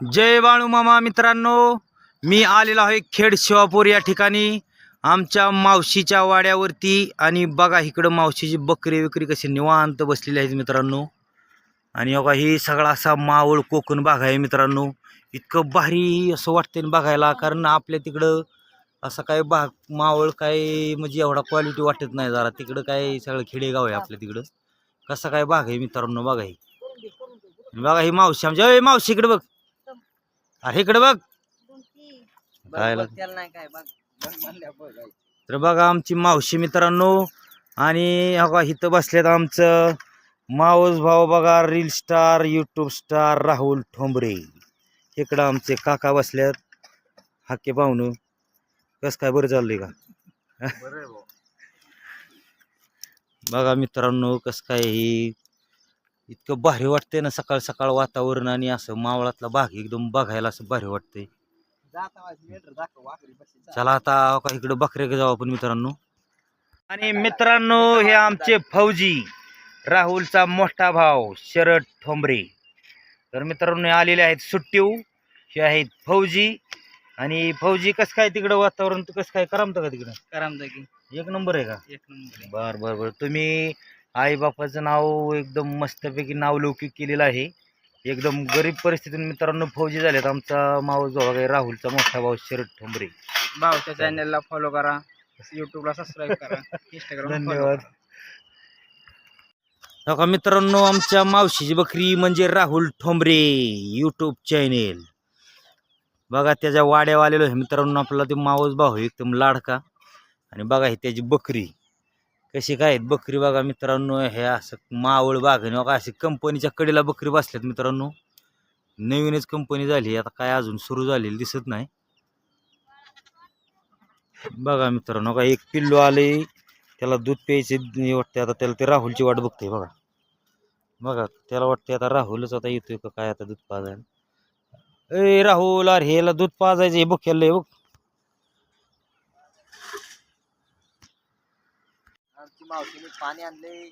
जय बाळू मामा मित्रांनो, मी आलेलो आहे खेड शिवापूर या ठिकाणी आमच्या मावशीच्या वाड्यावरती। आणि बघा इकडं मावशीची बकरी विक्री कशी निवांत बसलेली आहेत मित्रांनो। आणि बघा ही सगळा असा मावळ कोकण भाग आहे मित्रांनो। इतकं भारी असं वाटतं बघायला, कारण आपल्या तिकडं असं काय भाग मावळ काय म्हणजे एवढा क्वालिटी वाटत नाही। जरा तिकडं काय सगळं खेडेगाव आहे आपल्या तिकडं। कसा काय भाग आहे मित्रांनो, बघा ही बघा ही मावशी आमच्या। ए मावशी इकडे बघ, अरे इकडे बघ काय तर बघा आमची मावशी मित्रांनो। आणि बघा इथं बसल्यात आमचं मावस भाऊ बघा, reel star YouTube star Rahul Thombare. इकडं आमचे काका बसल्यात, हाके पाहुणं। कस काय बरं चाललंय का? बघा मित्रांनो कस काय ही इतकं भारी वाटतंय ना सकाळ सकाळ वातावरण, आणि असं मावळातला भाग एकदम बघायला असं भारी वाटतंय। चला आता इकडे बकऱ्या जाऊ आपण मित्रांनो। आणि मित्रांनो हे आमचे फौजी, राहुलचा मोठा भाऊ शरद ठोंबरे। तर मित्रांनो आलेले आहेत सुट्टीव, हे आहेत फौजी। आणि फौजी कस काय तिकडं वातावरण कसं काय, करमतं का तिकडं? करमतं की एक नंबर आहे का? एक नंबर आहे. बर बर बर, तुम्ही आई बापाचं नाव एकदम मस्तपैकी नावलौकिक केलेलं आहे। एकदम गरीब परिस्थितीतून मित्रांनो फौजी झालेत। आमचा मावस भाऊ आहे राहुलचा मोठा भाऊ शरद ठोंबरे। भाऊच्या चॅनलला फॉलो करा, युट्यूबला सबस्क्राईब करा, इंस्टाग्राम धन्यवाद। नका मित्रांनो आमच्या मावशीची बकरी म्हणजे राहुल ठोंबरे यूट्यूब चॅनेल। बघा त्याच्या वाड्यावर आलेलो आहे मित्रांनो आपला ते मावस भाऊ एकदम लाडका। आणि बघा ही त्याची बकरी कशी काय बकरी बघा मित्रांनो। हे असं मावळ बाग आहे बघा, अशी कंपनीच्या कडेला बकरी बसल्यात मित्रांनो। नवीनच कंपनी झाली, आता काय अजून सुरू झालेली दिसत नाही। बघा मित्रांनो का एक पिल्लू आले, त्याला दूध प्यायचे वाटते। आता त्याला ते राहुलची वाट बघते बघा। बघा त्याला वाटते आता राहुलच आता येतोय का काय आता दूध पाजायला। ए राहुल, अरे ह्याला दूध पाजायचं हे बघ, केलंय बघ। आमची मावशीने पाणी आणले,